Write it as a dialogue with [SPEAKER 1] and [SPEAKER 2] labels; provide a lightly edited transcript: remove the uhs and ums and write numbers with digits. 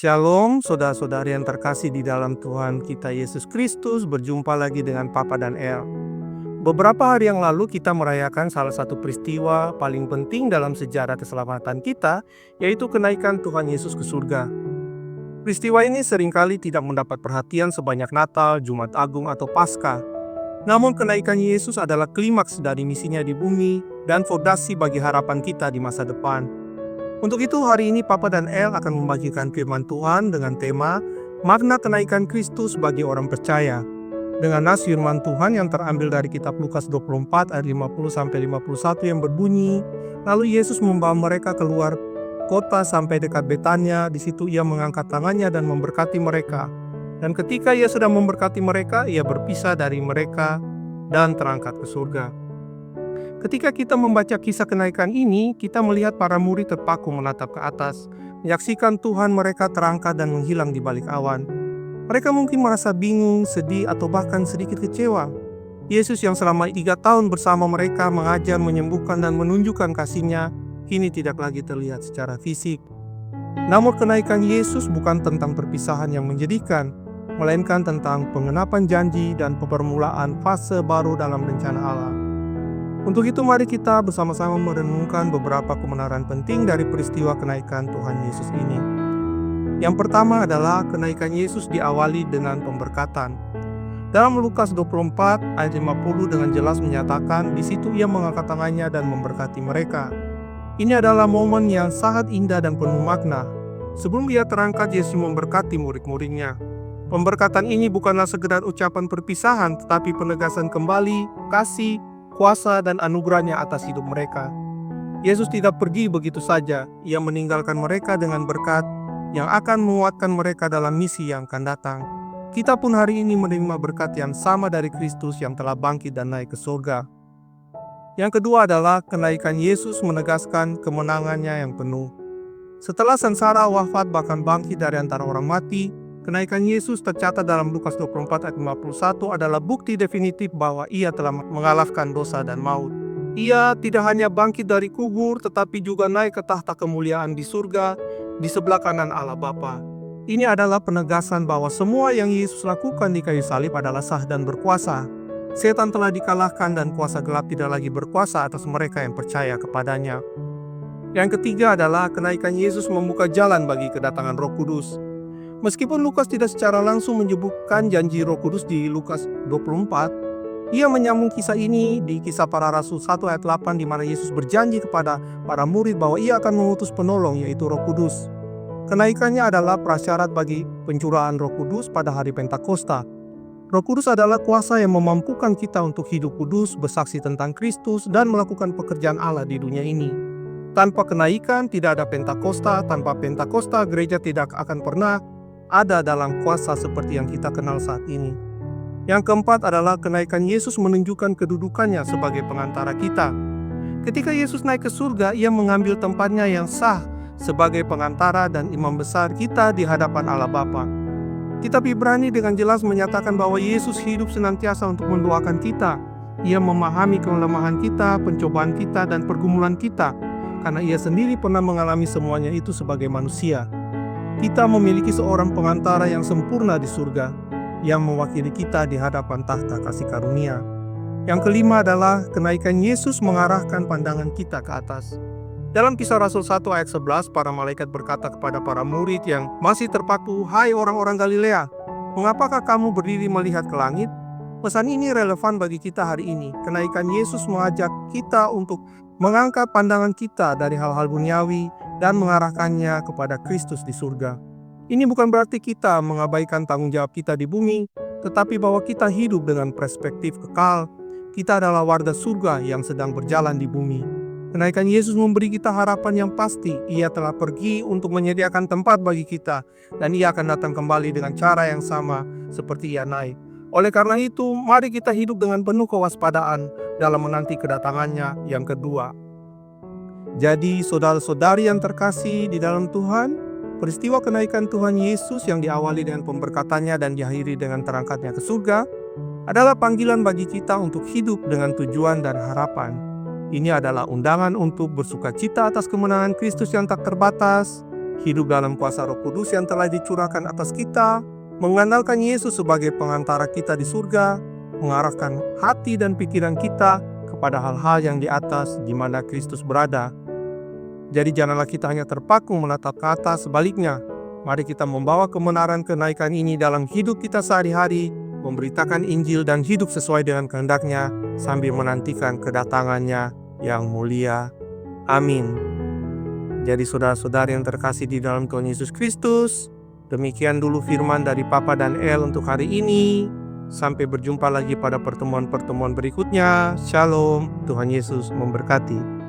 [SPEAKER 1] Shalom, saudara-saudari yang terkasih di dalam Tuhan kita Yesus Kristus. Berjumpa lagi dengan Papa dan El. Beberapa hari yang lalu kita merayakan salah satu peristiwa paling penting dalam sejarah keselamatan kita, yaitu kenaikan Tuhan Yesus ke surga. Peristiwa ini seringkali tidak mendapat perhatian sebanyak Natal, Jumat Agung, atau Paskah. Namun kenaikan Yesus adalah klimaks dari misinya di bumi dan fondasi bagi harapan kita di masa depan. Untuk itu hari ini Papa dan El akan membagikan firman Tuhan dengan tema Makna Kenaikan Kristus bagi Orang Percaya. Dengan nas firman Tuhan yang terambil dari kitab Lukas 24 ayat 50-51 yang berbunyi, lalu Yesus membawa mereka keluar kota sampai dekat Betania. Di situ ia mengangkat tangannya dan memberkati mereka. Dan ketika ia sudah memberkati mereka, ia berpisah dari mereka dan terangkat ke surga. Ketika kita membaca kisah kenaikan ini, kita melihat para murid terpaku menatap ke atas, menyaksikan Tuhan mereka terangkat dan menghilang di balik awan. Mereka mungkin merasa bingung, sedih, atau bahkan sedikit kecewa. Yesus yang selama 3 tahun bersama mereka mengajar, menyembuhkan, dan menunjukkan kasih-Nya, kini tidak lagi terlihat secara fisik. Namun kenaikan Yesus bukan tentang perpisahan yang menjadikan, melainkan tentang pengenapan janji dan permulaan fase baru dalam rencana Allah. Untuk itu mari kita bersama-sama merenungkan beberapa kebenaran penting dari peristiwa kenaikan Tuhan Yesus ini. Yang pertama adalah kenaikan Yesus diawali dengan pemberkatan. Dalam Lukas 24 ayat 50 dengan jelas menyatakan di situ ia mengangkat tangannya dan memberkati mereka. Ini adalah momen yang sangat indah dan penuh makna. Sebelum ia terangkat, Yesus memberkati murid-muridnya. Pemberkatan ini bukanlah sekedar ucapan perpisahan, tetapi penegasan kembali kasih, kuasa dan anugerahnya atas hidup mereka. Yesus tidak pergi begitu saja, ia meninggalkan mereka dengan berkat yang akan menguatkan mereka dalam misi yang akan datang. Kita pun hari ini menerima berkat yang sama dari Kristus yang telah bangkit dan naik ke surga. Yang kedua adalah kenaikan Yesus menegaskan kemenangannya yang penuh. Setelah sengsara, wafat, bahkan bangkit dari antara orang mati, kenaikan Yesus tercatat dalam Lukas 24 ayat 51 adalah bukti definitif bahwa ia telah mengalahkan dosa dan maut. Ia tidak hanya bangkit dari kubur, tetapi juga naik ke tahta kemuliaan di surga, di sebelah kanan Allah Bapa. Ini adalah penegasan bahwa semua yang Yesus lakukan di kayu salib adalah sah dan berkuasa. Setan telah dikalahkan dan kuasa gelap tidak lagi berkuasa atas mereka yang percaya kepadanya. Yang ketiga adalah kenaikan Yesus membuka jalan bagi kedatangan Roh Kudus. Meskipun Lukas tidak secara langsung menyebutkan janji Roh Kudus di Lukas 24, ia menyambung kisah ini di Kisah Para Rasul 1 ayat 8 di mana Yesus berjanji kepada para murid bahwa ia akan mengutus penolong yaitu Roh Kudus. Kenaikannya adalah prasyarat bagi pencurahan Roh Kudus pada hari Pentakosta. Roh Kudus adalah kuasa yang memampukan kita untuk hidup kudus, bersaksi tentang Kristus, dan melakukan pekerjaan Allah di dunia ini. Tanpa kenaikan tidak ada Pentakosta, tanpa Pentakosta gereja tidak akan pernah ada dalam kuasa seperti yang kita kenal saat ini. Yang keempat adalah kenaikan Yesus menunjukkan kedudukannya sebagai pengantara kita. Ketika Yesus naik ke surga, ia mengambil tempatnya yang sah sebagai pengantara dan imam besar kita di hadapan Allah Bapa. Kitab Ibrani dengan jelas menyatakan bahwa Yesus hidup senantiasa untuk mendoakan kita. Ia memahami kelemahan kita, pencobaan kita, dan pergumulan kita, karena ia sendiri pernah mengalami semuanya itu sebagai manusia. Kita memiliki seorang pengantara yang sempurna di surga, yang mewakili kita di hadapan tahta kasih karunia. Yang kelima adalah kenaikan Yesus mengarahkan pandangan kita ke atas. Dalam Kisah Rasul 1 ayat 11, para malaikat berkata kepada para murid yang masih terpaku, "Hai orang-orang Galilea, mengapakah kamu berdiri melihat ke langit?" Pesan ini relevan bagi kita hari ini. Kenaikan Yesus mengajak kita untuk mengangkat pandangan kita dari hal-hal duniawi dan mengarahkannya kepada Kristus di surga. Ini bukan berarti kita mengabaikan tanggung jawab kita di bumi, tetapi bahwa kita hidup dengan perspektif kekal. Kita adalah warga surga yang sedang berjalan di bumi. Kenaikan Yesus memberi kita harapan yang pasti. Ia telah pergi untuk menyediakan tempat bagi kita, dan ia akan datang kembali dengan cara yang sama seperti ia naik. Oleh karena itu, mari kita hidup dengan penuh kewaspadaan dalam menanti kedatangannya yang kedua. Jadi, saudara-saudari yang terkasih di dalam Tuhan, peristiwa kenaikan Tuhan Yesus yang diawali dengan pemberkatannya dan diakhiri dengan terangkatnya ke surga adalah panggilan bagi kita untuk hidup dengan tujuan dan harapan. Ini adalah undangan untuk bersukacita atas kemenangan Kristus yang tak terbatas, hidup dalam kuasa Roh Kudus yang telah dicurahkan atas kita, mengandalkan Yesus sebagai pengantara kita di surga, mengarahkan hati dan pikiran kita kepada hal-hal yang di atas di mana Kristus berada. Jadi janganlah kita hanya terpaku menatap ke atas, sebaliknya, mari kita membawa kebenaran kenaikan ini dalam hidup kita sehari-hari, memberitakan Injil dan hidup sesuai dengan kehendak-Nya sambil menantikan kedatangannya yang mulia. Amin. Jadi saudara-saudari yang terkasih di dalam Tuhan Yesus Kristus, demikian dulu firman dari Papa dan El untuk hari ini. Sampai berjumpa lagi pada pertemuan-pertemuan berikutnya. Shalom, Tuhan Yesus memberkati.